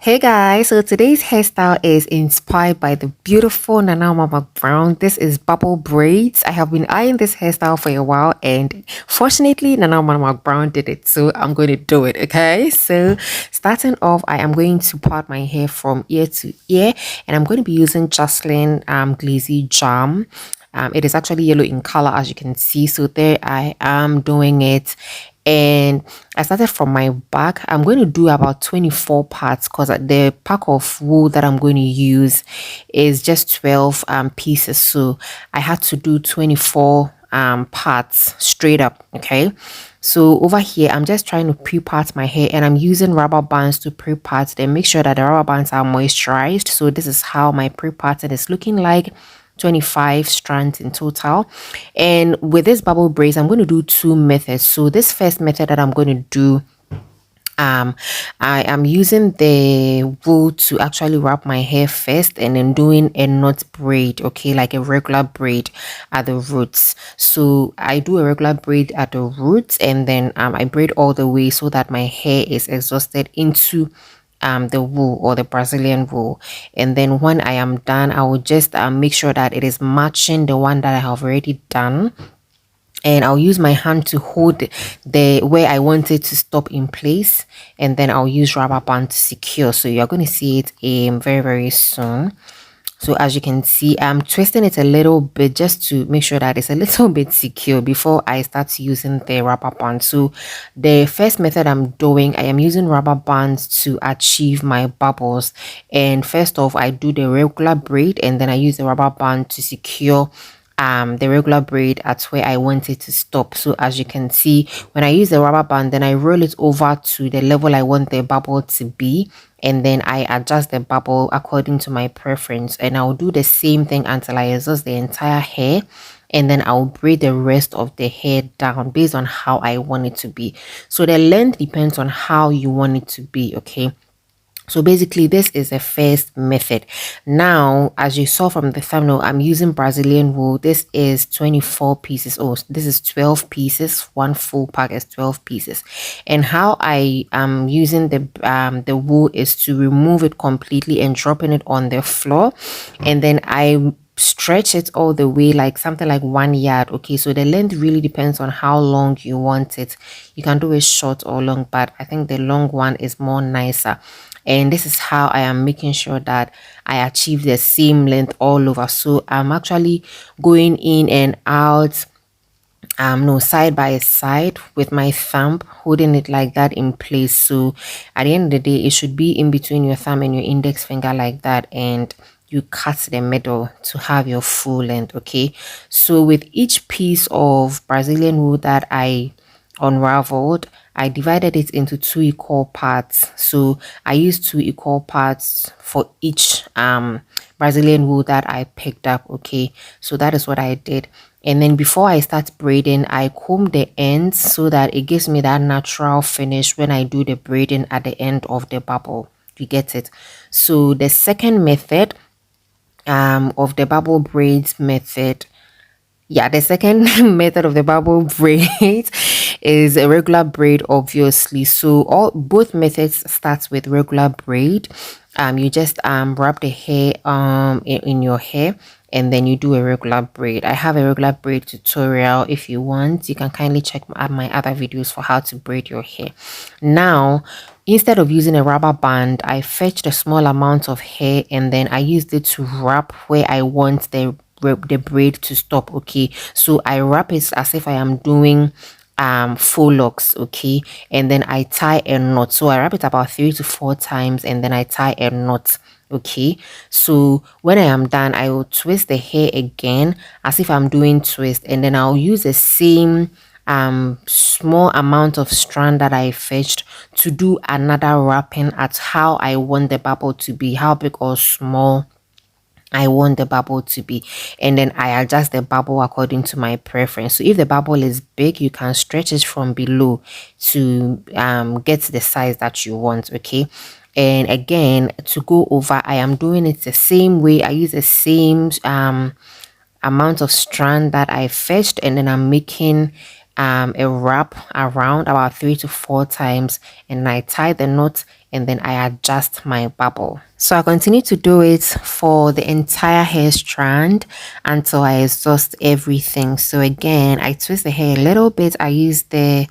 Hey guys, so today's hairstyle is inspired by the beautiful Nana Ama McBrown. This is bubble braids. I have been eyeing this hairstyle for a while and fortunately Nana Ama McBrown did it, so I'm going to do it, okay? So starting off, I am going to part my hair from ear to ear and I'm going to be using Justlin Glazee Jam. It is actually yellow in color as you can see, so there I am doing it. And I started from my back. I'm going to do about 24 parts because the pack of wool that I'm going to use is just 12 pieces, so I had to do 24 parts straight up. Okay, so over here I'm just trying to pre-part my hair and I'm using rubber bands to pre-part them. Make sure that the rubber bands are moisturized. So this is how my pre-parting is looking like. 25 strands in total. And with this bubble braids, I'm going to do two methods. So this first method that I'm going to do, I am using the wool to actually wrap my hair first and then doing a knot braid, okay, like a regular braid at the roots. So I do a regular braid at the roots and then I braid all the way so that my hair is exhausted into the wool or the Brazilian wool. And then when I am done, I will just make sure that it is matching the one that I have already done, and I'll use my hand to hold the where I want it to stop in place, and then I'll use rubber band to secure. So you're going to see it very soon. So as you can see, I'm twisting it a little bit just to make sure that it's a little bit secure before I start using the rubber band. So the first method I'm doing, I am using rubber bands to achieve my bubbles. And first off, I do the regular braid and then I use the rubber band to secure the regular braid at where I want it to stop. So as you can see, when I use the rubber band, then I roll it over to the level I want the bubble to be, and then I adjust the bubble according to my preference, and I'll do the same thing until I exhaust the entire hair, and then I'll braid the rest of the hair down based on how I want it to be. So the length depends on how you want it to be, okay? So basically this is the first method. Now, as you saw from the thumbnail, I'm using Brazilian wool. This is 24 pieces. Oh, this is 12 pieces. One full pack is 12 pieces. And how I am using the wool is to remove it completely and dropping it on the floor, and then I stretch it all the way like something like 1 yard. Okay, so the length really depends on how long you want it. You can do it short or long, but I think the long one is more nicer. And this is how I am making sure that I achieve the same length all over. So I'm actually going in and out, no, side by side with my thumb, holding it like that in place. So at the end of the day, it should be in between your thumb and your index finger like that, and you cut the middle to have your full length. Okay, so with each piece of Brazilian wool that I unraveled, I divided it into 2 equal parts. So I used 2 equal parts for each Brazilian wool that I picked up. Okay, so that is what I did. And then before I start braiding, I comb the ends so that it gives me that natural finish when I do the braiding at the end of the bubble. You get it? So the second method of the bubble braids method, yeah, the second method of the bubble braids is a regular braid, obviously. So both methods starts with regular braid. You just wrap the hair in your hair, and then you do a regular braid. I have a regular braid tutorial. If you want, you can kindly check out my other videos for how to braid your hair. Now, instead of using a rubber band, I fetched a small amount of hair and then I used it to wrap where I want the braid to stop. Okay, so I wrap it as if I am doing full locks. Okay, and then I tie a knot. So I wrap it about 3 to 4 times and then I tie a knot. Okay, so when I am done, I will twist the hair again as if I'm doing twist, and then I'll use the same small amount of strand that I fetched to do another wrapping at how I want the bubble to be, how big or small I want the bubble to be, and then I adjust the bubble according to my preference. So if the bubble is big, you can stretch it from below to get the size that you want. Okay, and again, to go over, I am doing it the same way. I use the same amount of strand that I fetched, and then I'm making a wrap around about 3 to 4 times, and I tie the knot, and then I adjust my bubble. So I continue to do it for the entire hair strand until I exhaust everything. So again, I twist the hair a little bit. I use the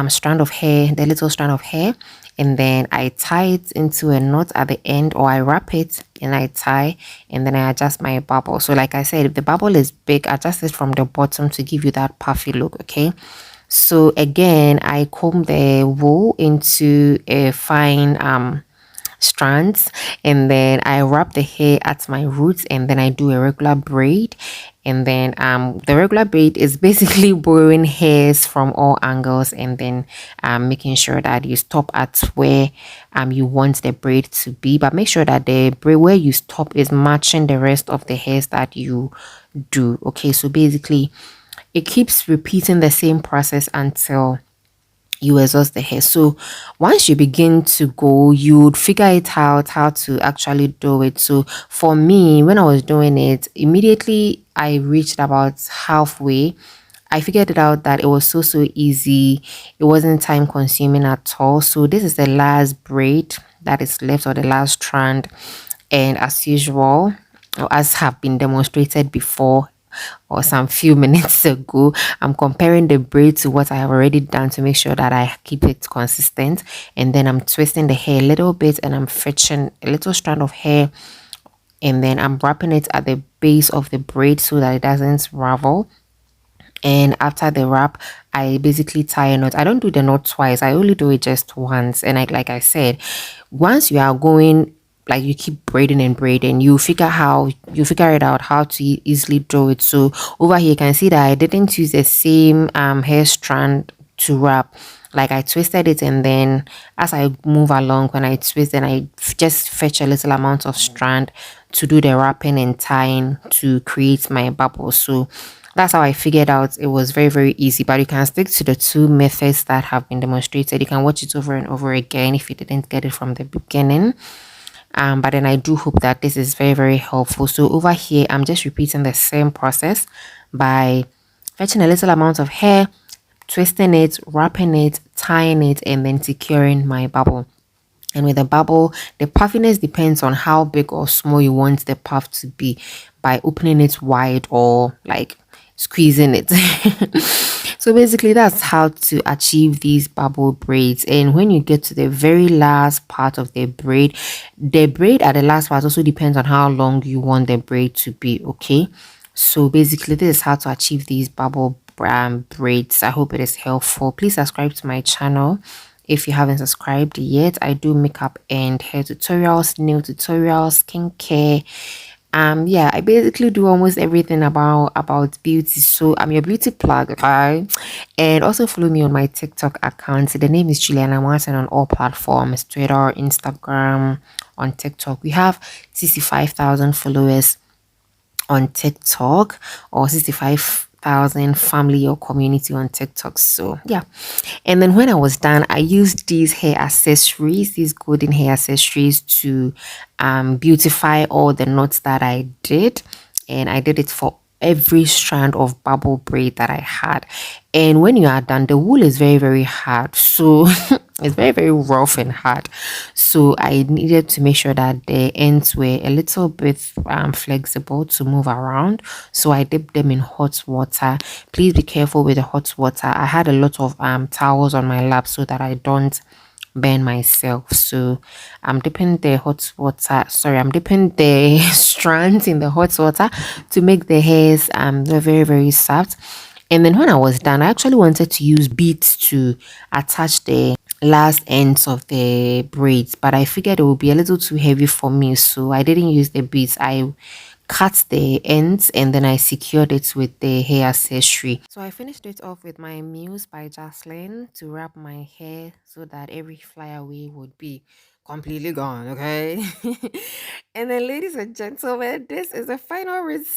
strand of hair, the little strand of hair, and then I tie it into a knot at the end, or I wrap it and I tie, and then I adjust my bubble. So like I said, if the bubble is big, adjust it from the bottom to give you that puffy look. Okay, so again, I comb the wool into a fine strands, and then I wrap the hair at my roots, and then I do a regular braid. And then the regular braid is basically borrowing hairs from all angles, and then making sure that you stop at where you want the braid to be, but make sure that the braid where you stop is matching the rest of the hairs that you do. Okay, so basically it keeps repeating the same process until you exhaust the hair. So once you begin to go, you would figure it out how to actually do it. So for me, when I was doing it, immediately I reached about halfway, I figured it out that it was so easy. It wasn't time consuming at all. So this is the last braid that is left, or the last strand. And as usual, or as have been demonstrated before, or some few minutes ago, I'm comparing the braid to what I have already done to make sure that I keep it consistent. And then I'm twisting the hair a little bit, and I'm fetching a little strand of hair, and then I'm wrapping it at the base of the braid so that it doesn't ravel. And after the wrap, I basically tie a knot. I don't do the knot twice, I only do it just once. And like I said, once you are going, like, you keep braiding and braiding, you figure it out how to easily do it. So over here you can see that I didn't use the same hair strand to wrap. Like, I twisted it, and then as I move along, when I twist, then I just fetch a little amount of strand to do the wrapping and tying to create my bubble. So that's how I figured out it was very easy. But you can stick to the two methods that have been demonstrated. You can watch it over and over again if you didn't get it from the beginning. But then I do hope that this is very helpful. So over here, I'm just repeating the same process by fetching a little amount of hair, twisting it, wrapping it, tying it, and then securing my bubble. And with the bubble, the puffiness depends on how big or small you want the puff to be, by opening it wide or like squeezing it. So basically, that's how to achieve these bubble braids. And when you get to the very last part of the braid at the last part also depends on how long you want the braid to be. Okay, so basically this is how to achieve these bubble braids. I hope it is helpful. Please subscribe to my channel if you haven't subscribed yet. I do makeup and hair tutorials, nail tutorials, skincare. Yeah, I basically do almost everything about beauty. So I'm your beauty plug, okay? And also follow me on my TikTok account. The name is Juliana Martin on all platforms: Twitter, Instagram, on TikTok. We have 65,000 followers on TikTok, or 65,000 family or community on TikTok. So yeah. And then when I was done, I used these hair accessories, these golden hair accessories, to beautify all the knots that I did. And I did it for every strand of bubble braid that I had. And when you are done, the wool is very hard, so it's very rough and hard. So I needed to make sure that the ends were a little bit flexible to move around. So I dipped them in hot water. Please be careful with the hot water. I had a lot of towels on my lap so that I don't burn myself. So I'm dipping the hot water, sorry, I'm dipping the strands in the hot water to make the hairs very soft. And then when I was done, I actually wanted to use beads to attach the last ends of the braids, but I figured it would be a little too heavy for me, so I didn't use the beads. I cut the ends, and then I secured it with the hair accessory. So I finished it off with my Muse by Justlin to wrap my hair so that every flyaway would be completely gone. Okay. And then, ladies and gentlemen, this is the final result.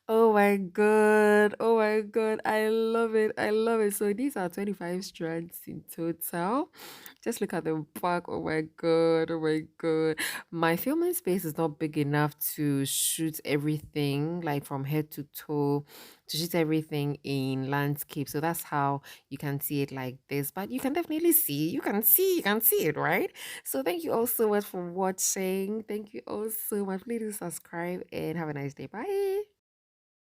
Oh my god. Oh my god. I love it. I love it. So these are 25 strands in total. Just look at the back. Oh my god. Oh my god. My filming space is not big enough to shoot everything like from head to toe, to shoot everything in landscape. So that's how you can see it like this. But you can definitely see. You can see it, right? So thank you all so much for watching. Thank you all so much. Please do subscribe and have a nice day. Bye.